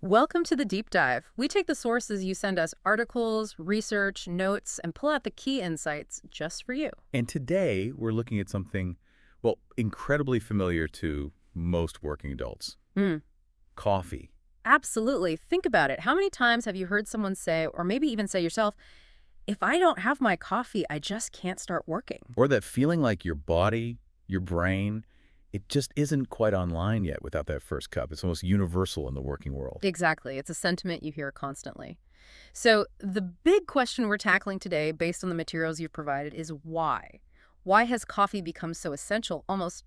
Welcome to the deep dive. We take the sources you send us articles, research, notes, and pull out the key insights just for you. And today we're looking at something, well, incredibly familiar to most working adults. Mm, Coffee. absolutely. Think about it. How many times have you heard someone say, or maybe even say yourself, if I don't have my coffee, I just can't start working? Or that feeling like your body, your brain, it just isn't quite online yet without that first cup. It's almost universal in the working world. Exactly. It's a sentiment you hear constantly. So, the big question we're tackling today, based on the materials you've provided, is why? Why has coffee become so essential, almost,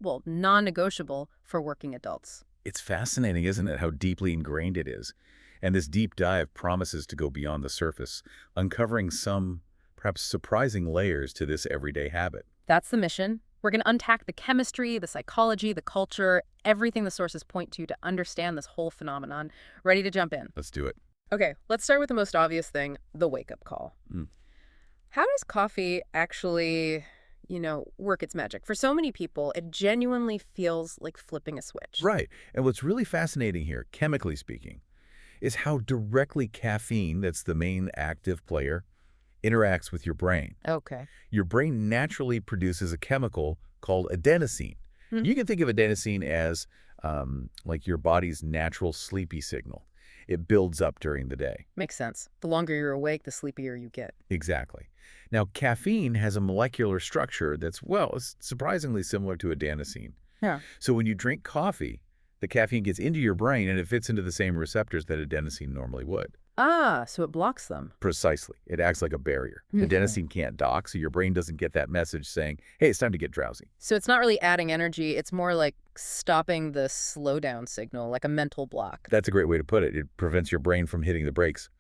well, non-negotiable for working adults? It's fascinating, isn't it, how deeply ingrained it is? And this deep dive promises to go beyond the surface, uncovering some perhaps surprising layers to this everyday habit. That's the mission. We're going to unpack the chemistry, the psychology, the culture, everything the sources point to understand this whole phenomenon. Ready to jump in? Let's do it. Okay, let's start with the most obvious thing, the wake-up call. Mm. How does coffee actually, work its magic? For so many people, it genuinely feels like flipping a switch. Right. And what's really fascinating here, chemically speaking, is how directly caffeine, that's the main active player, interacts with your brain. Okay. Your brain naturally produces a chemical called adenosine. Hmm. You can think of adenosine as like your body's natural sleepy signal. It builds up during the day. Makes sense. The longer you're awake, the sleepier you get. Exactly. Now, caffeine has a molecular structure that's, well, it's surprisingly similar to adenosine. Yeah. So when you drink coffee, the caffeine gets into your brain and it fits into the same receptors that adenosine normally would. Ah, so it blocks them. Precisely. It acts like a barrier. Okay. Adenosine can't dock, so your brain doesn't get that message saying, hey, it's time to get drowsy. So it's not really adding energy, it's more like stopping the slowdown signal, like a mental block. That's a great way to put it. It prevents your brain from hitting the brakes.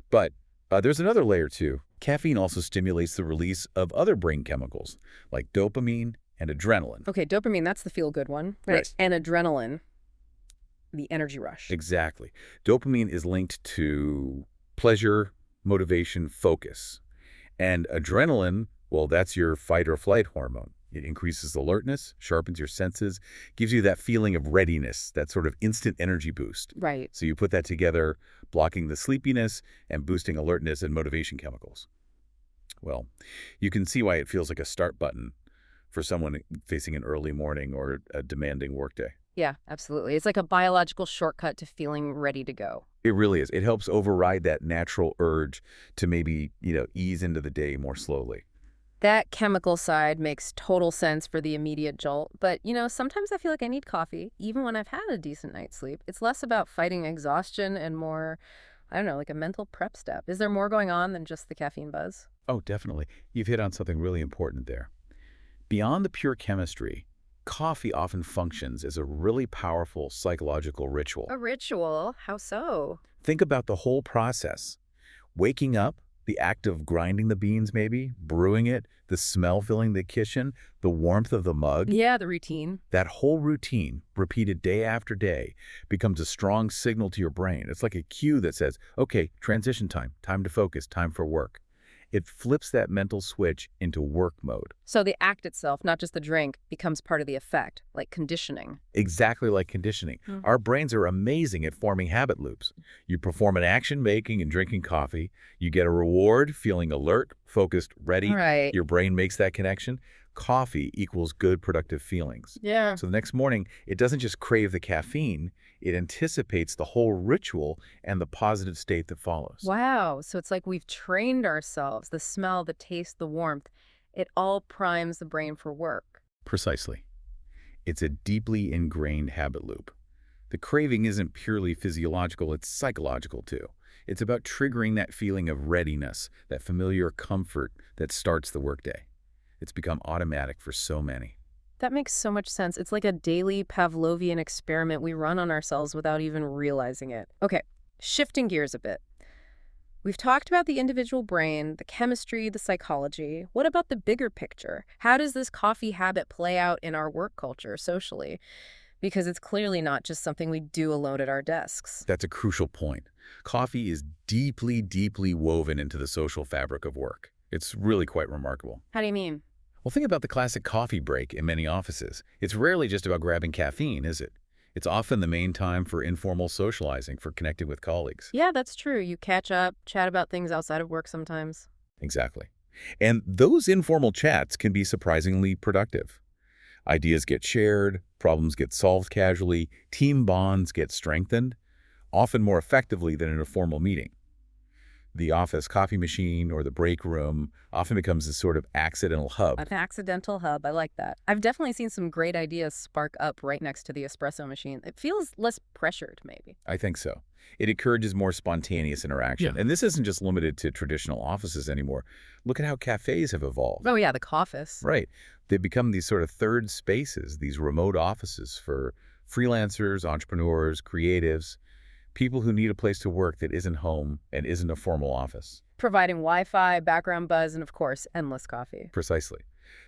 But there's another layer, too. Caffeine also stimulates the release of other brain chemicals, like dopamine and adrenaline. Okay, dopamine, that's the feel-good one. Right. And adrenaline, the energy rush. Exactly. Dopamine is linked to pleasure, motivation, focus. And adrenaline, well, that's your fight or flight hormone. It increases alertness, sharpens your senses, gives you that feeling of readiness, that sort of instant energy boost. Right. So you put that together, blocking the sleepiness and boosting alertness and motivation chemicals. Well, you can see why it feels like a start button for someone facing an early morning or a demanding workday. Yeah, absolutely. It's like a biological shortcut to feeling ready to go. It really is. It helps override that natural urge to maybe, ease into the day more slowly. That chemical side makes total sense for the immediate jolt. But, sometimes I feel like I need coffee, even when I've had a decent night's sleep. It's less about fighting exhaustion and more, I don't know, like a mental prep step. Is there more going on than just the caffeine buzz? Oh, definitely. You've hit on something really important there. Beyond the pure chemistry, coffee often functions as a really powerful psychological ritual. A ritual? How so? Think about the whole process. Waking up, the act of grinding the beans maybe, brewing it, the smell filling the kitchen, the warmth of the mug. Yeah, the routine. That whole routine, repeated day after day, becomes a strong signal to your brain. It's like a cue that says, okay, transition time, time to focus, time for work. It flips that mental switch into work mode. So the act itself, not just the drink, becomes part of the effect, like conditioning. Exactly like conditioning. Our brains are amazing at forming habit loops. You perform an action making and drinking coffee. You get a reward, feeling alert, focused, ready. Right. Your brain makes that connection. Coffee equals good, productive feelings. Yeah. So the next morning, it doesn't just crave the caffeine, it anticipates the whole ritual and the positive state that follows. Wow. So it's like we've trained ourselves. The smell, the taste, the warmth, it all primes the brain for work. Precisely. It's a deeply ingrained habit loop. The craving isn't purely physiological, it's psychological too. It's about triggering that feeling of readiness, that familiar comfort that starts the workday. It's become automatic for so many. That makes so much sense. It's like a daily Pavlovian experiment we run on ourselves without even realizing it. Okay, shifting gears a bit. We've talked about the individual brain, the chemistry, the psychology. What about the bigger picture? How does this coffee habit play out in our work culture socially? Because it's clearly not just something we do alone at our desks. That's a crucial point. Coffee is deeply, deeply woven into the social fabric of work. It's really quite remarkable. How do you mean? Well, think about the classic coffee break in many offices. It's rarely just about grabbing caffeine, is it? It's often the main time for informal socializing, for connecting with colleagues. Yeah, that's true. You catch up, chat about things outside of work sometimes. Exactly. And those informal chats can be surprisingly productive. Ideas get shared, problems get solved casually, team bonds get strengthened, often more effectively than in a formal meeting. The office coffee machine or the break room often becomes this sort of accidental hub. An accidental hub. I like that. I've definitely seen some great ideas spark up right next to the espresso machine. It feels less pressured, maybe. I think so. It encourages more spontaneous interaction. Yeah. And this isn't just limited to traditional offices anymore. Look at how cafes have evolved. Oh, yeah, the office. Right. They've become these sort of third spaces, these remote offices for freelancers, entrepreneurs, creatives, people who need a place to work that isn't home and isn't a formal office. Providing Wi-Fi, background buzz, and of course, endless coffee. Precisely.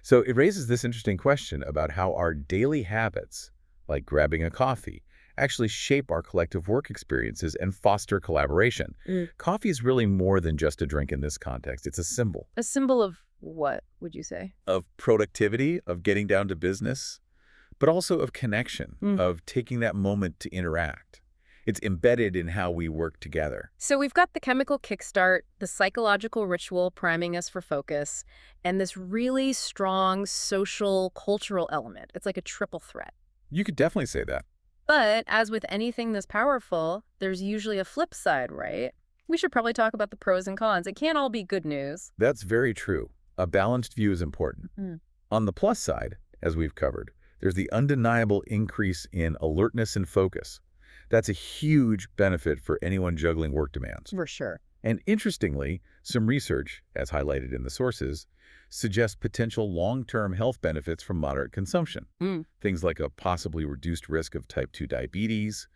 So it raises this interesting question about how our daily habits, like grabbing a coffee, actually shape our collective work experiences and foster collaboration. Coffee is really more than just a drink in this context. It's a symbol A symbol of what, would you say? of productivity, of getting down to business, but also of connection, of taking that moment to interact. It's embedded in how we work together. So we've got the chemical kickstart, the psychological ritual priming us for focus, and this really strong social, cultural element. It's like a triple threat. You could definitely say that. But as with anything this powerful, there's usually a flip side, right? We should probably talk about the pros and cons. It can't all be good news. That's very true. A balanced view is important. On the plus side, as we've covered, there's the undeniable increase in alertness and focus. That's a huge benefit for anyone juggling work demands. For sure. And interestingly, some research, as highlighted in the sources, suggests potential long-term health benefits from moderate consumption. Things like a possibly reduced risk of type 2 diabetes,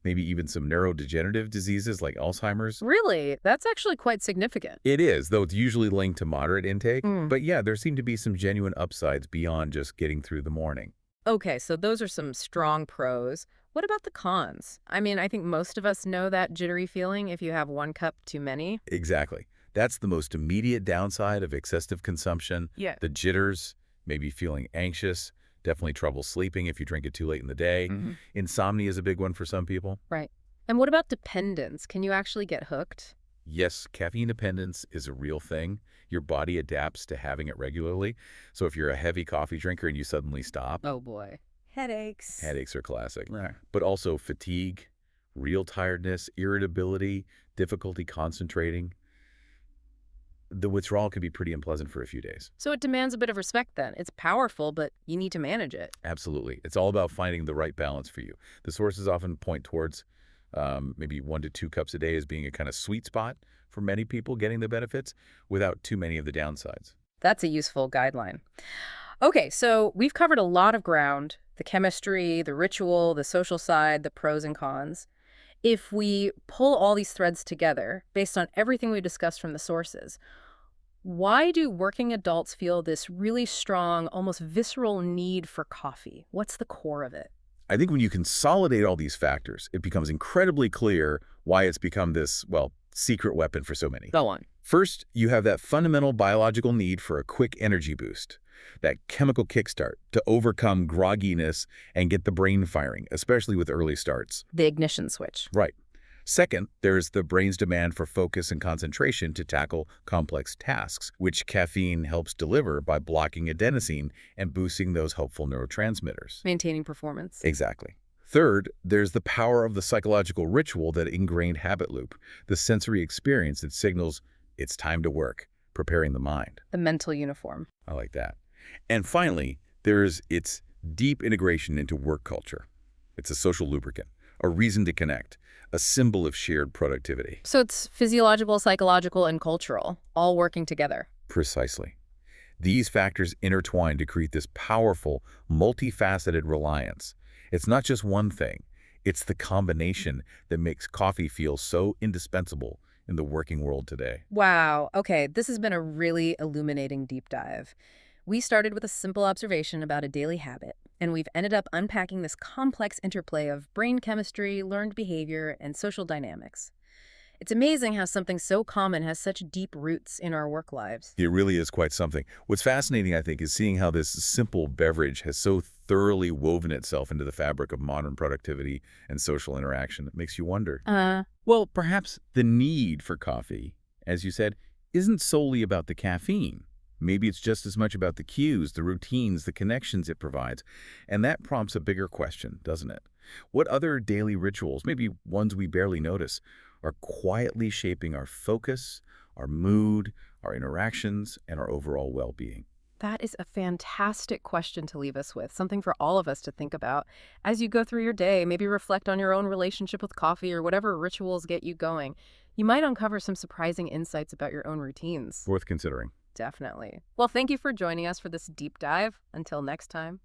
maybe even some neurodegenerative diseases like Alzheimer's. Really? That's actually quite significant. It is, though it's usually linked to moderate intake. But yeah, there seem to be some genuine upsides beyond just getting through the morning. Okay, so those are some strong pros. What about the cons? I mean, I think most of us know that jittery feeling if you have one cup too many. Exactly. That's the most immediate downside of excessive consumption. Yeah. The jitters, maybe feeling anxious, definitely trouble sleeping if you drink it too late in the day. Insomnia is a big one for some people. Right. And what about dependence? Can you actually get hooked? Yes, caffeine dependence is a real thing. Your body adapts to having it regularly. So if you're a heavy coffee drinker and you suddenly stop, Oh, boy. Headaches. headaches are classic. Right. But also fatigue, real tiredness, irritability, difficulty concentrating. The withdrawal can be pretty unpleasant for a few days. So it demands a bit of respect then. It's powerful, but you need to manage it. Absolutely. It's all about finding the right balance for you. The sources often point towards maybe 1 to 2 cups a day as being a kind of sweet spot for many people getting the benefits without too many of the downsides. That's a useful guideline. Okay, so we've covered a lot of ground, the chemistry, the ritual, the social side, the pros and cons. If we pull all these threads together, based on everything we discussed from the sources, why do working adults feel this really strong, almost visceral need for coffee? What's the core of it? I think when you consolidate all these factors, it becomes incredibly clear why it's become this, well, secret weapon for so many. Go on. First, you have that fundamental biological need for a quick energy boost, that chemical kickstart to overcome grogginess and get the brain firing, especially with early starts. The ignition switch. Right. Second, there's the brain's demand for focus and concentration to tackle complex tasks, which caffeine helps deliver by blocking adenosine and boosting those helpful neurotransmitters. Maintaining performance. Exactly. Third, there's the power of the psychological ritual, that ingrained habit loop, the sensory experience that signals it's time to work, preparing the mind. The mental uniform. I like that. And finally, there's its deep integration into work culture. It's a social lubricant, a reason to connect, a symbol of shared productivity. So it's physiological, psychological, and cultural, all working together. Precisely. These factors intertwine to create this powerful, multifaceted reliance. It's not just one thing. It's the combination that makes coffee feel so indispensable in the working world today. Wow. Okay, this has been a really illuminating deep dive. We started with a simple observation about a daily habit, and we've ended up unpacking this complex interplay of brain chemistry, learned behavior, and social dynamics. It's amazing how something so common has such deep roots in our work lives. It really is quite something. What's fascinating, I think, is seeing how this simple beverage has so thoroughly woven itself into the fabric of modern productivity and social interaction. It makes you wonder. Uh, Well, perhaps the need for coffee, as you said, isn't solely about the caffeine. Maybe it's just as much about the cues, the routines, the connections it provides. And that prompts a bigger question, doesn't it? What other daily rituals, maybe ones we barely notice, are quietly shaping our focus, our mood, our interactions, and our overall well-being? that is a fantastic question to leave us with, something for all of us to think about. As you go through your day, maybe reflect on your own relationship with coffee or whatever rituals get you going. You might uncover some surprising insights about your own routines. Worth considering. Definitely. Well, thank you for joining us for this deep dive. Until next time.